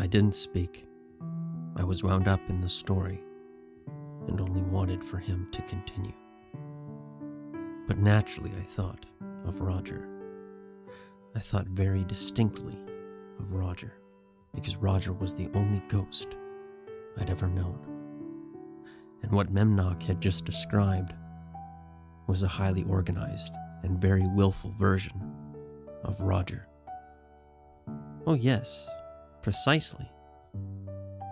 I didn't speak. I was wound up in the story and only wanted for him to continue. But naturally I thought of Roger. I thought very distinctly of Roger, because Roger was the only ghost I'd ever known. And what Memnoch had just described was a highly organized and very willful version of Roger. "Oh yes, precisely,"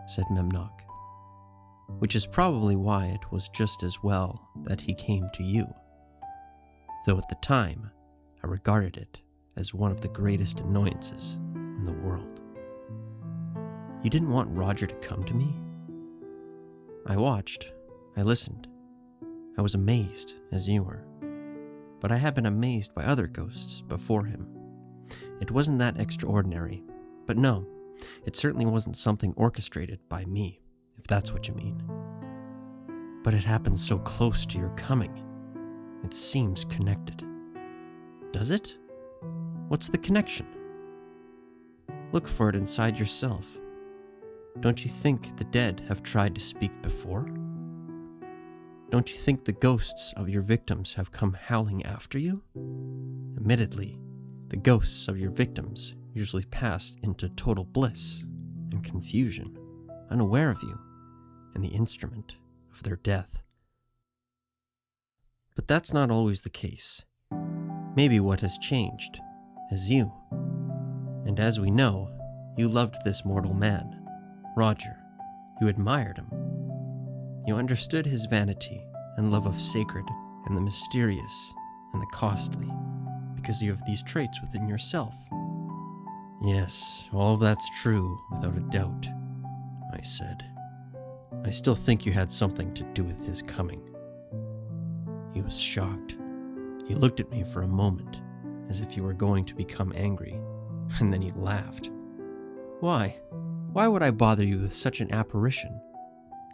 said Memnoch, "which is probably why it was just as well that he came to you, though at the time I regarded it as one of the greatest annoyances in the world." "You didn't want Roger to come to me?" "I watched, I listened. I was amazed, as you were. But I had been amazed by other ghosts before him. It wasn't that extraordinary, but no, it certainly wasn't something orchestrated by me, if that's what you mean. But it happened so close to your coming. It seems connected." "Does it? What's the connection?" "Look for it inside yourself. Don't you think the dead have tried to speak before? Don't you think the ghosts of your victims have come howling after you? Admittedly, the ghosts of your victims usually passed into total bliss and confusion, unaware of you and the instrument of their death. But that's not always the case. Maybe what has changed is you. And as we know, you loved this mortal man, Roger. You admired him. You understood his vanity and love of sacred and the mysterious and the costly, because you have these traits within yourself." "Yes, all of that's true, without a doubt," I said. "I still think you had something to do with his coming." He was shocked. He looked at me for a moment, as if he were going to become angry, and then he laughed. "Why? Why would I bother you with such an apparition?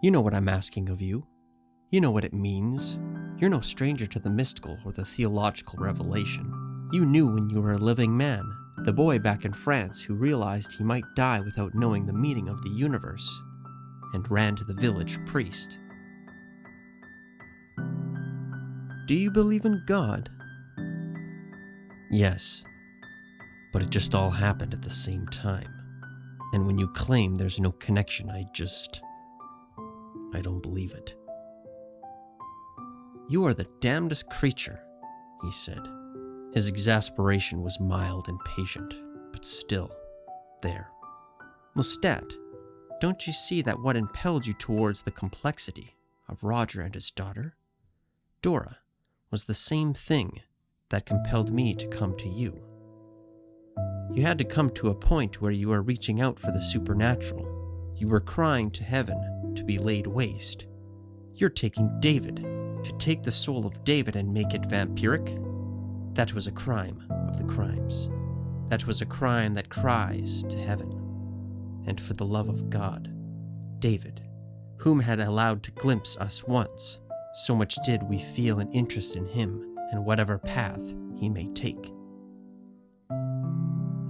You know what I'm asking of you. You know what it means. You're no stranger to the mystical or the theological revelation. You knew when you were a living man, the boy back in France who realized he might die without knowing the meaning of the universe, and ran to the village priest. Do you believe in God?" "Yes, but it just all happened at the same time. And when you claim there's no connection, I don't believe it." "You are the damnedest creature," he said. His exasperation was mild and patient, but still there. "Lestat, don't you see that what impelled you towards the complexity of Roger and his daughter, Dora, was the same thing that compelled me to come to you? You had to come to a point where you were reaching out for the supernatural. You were crying to heaven to be laid waste. You're taking David, to take the soul of David and make it vampiric? That was a crime of the crimes. That was a crime that cries to heaven. And for the love of God, David, whom had allowed to glimpse us once, so much did we feel an interest in him and whatever path he may take."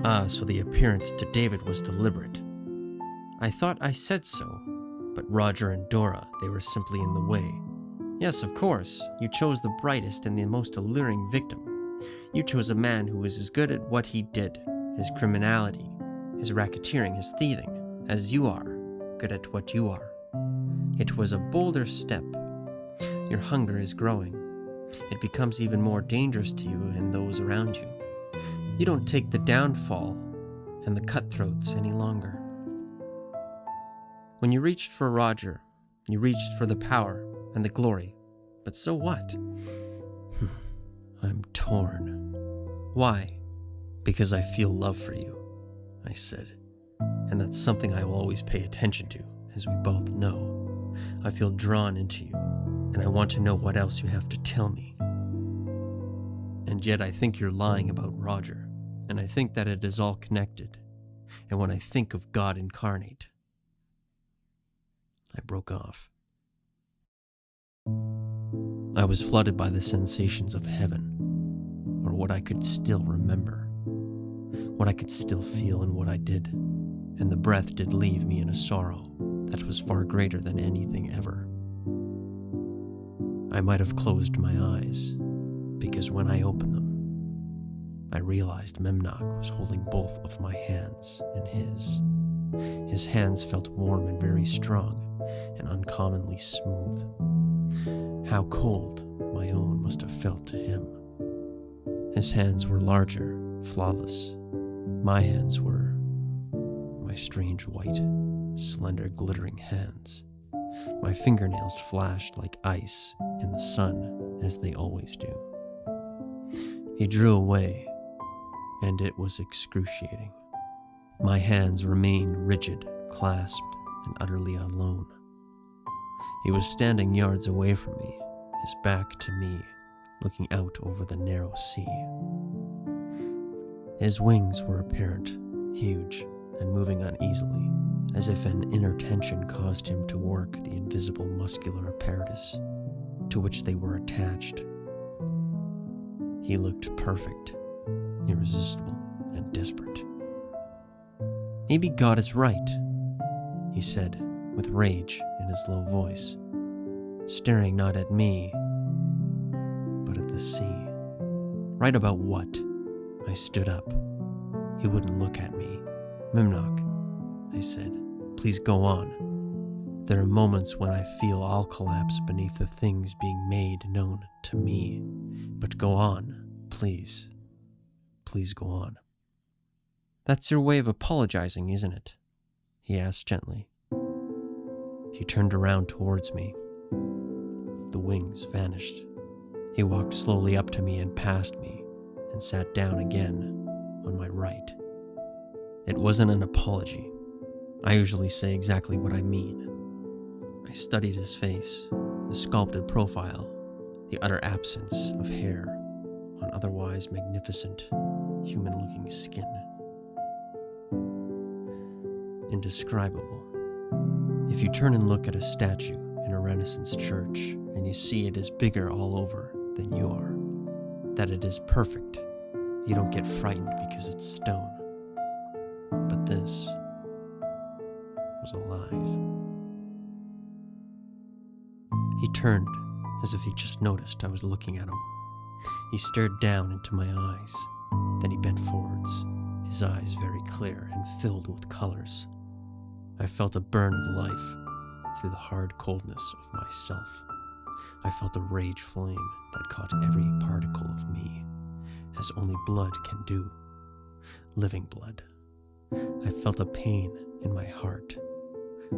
"Ah, so the appearance to David was deliberate." "I thought I said so, but Roger and Dora, they were simply in the way. Yes, of course, you chose the brightest and the most alluring victim. You chose a man who was as good at what he did, his criminality, his racketeering, his thieving, as you are good at what you are. It was a bolder step. Your hunger is growing. It becomes even more dangerous to you and those around you. You don't take the downfall and the cutthroats any longer. When you reached for Roger, you reached for the power and the glory. But so what?" "I'm torn." "Why?" "Because I feel love for you," I said. "And that's something I will always pay attention to, as we both know. I feel drawn into you, and I want to know what else you have to tell me. And yet I think you're lying about Roger, and I think that it is all connected. And when I think of God incarnate..." I broke off. I was flooded by the sensations of heaven, or what I could still remember, what I could still feel in what I did. and the breath did leave me in a sorrow that was far greater than anything ever. I might have closed my eyes, because when I opened them, I realized Memnoch was holding both of my hands in his. His hands felt warm and very strong, and uncommonly smooth. How cold my own must have felt to him. His hands were larger, flawless. My hands were my strange white, slender, glittering hands. My fingernails flashed like ice in the sun, as they always do. He drew away, and it was excruciating. My hands remained rigid, clasped, and utterly alone. He was standing yards away from me, his back to me, looking out over the narrow sea. His wings were apparent, huge, and moving uneasily, as if an inner tension caused him to work the invisible muscular apparatus to which they were attached. He looked perfect, irresistible, and desperate. "Maybe God is right," he said, with rage in his low voice, staring not at me, but at the sea. "Right about what?" I stood up. He wouldn't look at me. "Memnoch," I said, "please go on. There are moments when I feel I'll collapse beneath the things being made known to me. But go on, please. Please go on." "That's your way of apologizing, isn't it?" he asked gently. He turned around towards me. The wings vanished. He walked slowly up to me and past me, and sat down again on my right. It wasn't an apology. I usually say exactly what I mean. I studied his face, the sculpted profile, the utter absence of hair on otherwise magnificent, human-looking skin. Indescribable. If you turn and look at a statue in a Renaissance church and you see it is bigger all over than you are, that it is perfect, you don't get frightened because it's stone. But this was alive. He turned as if he just noticed I was looking at him. He stared down into my eyes. Then he bent forwards, his eyes very clear and filled with colors. I felt a burn of life through the hard coldness of myself. I felt a rage flame that caught every particle of me, as only blood can do, living blood. I felt a pain in my heart.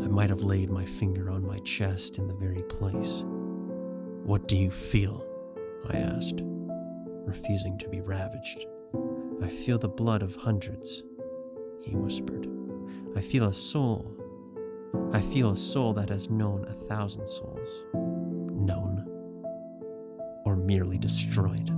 I might have laid my finger on my chest in the very place. "What do you feel?" I asked, refusing to be ravaged. "I feel the blood of hundreds," he whispered. I feel a soul that has known 1,000 souls. Known, or merely destroyed.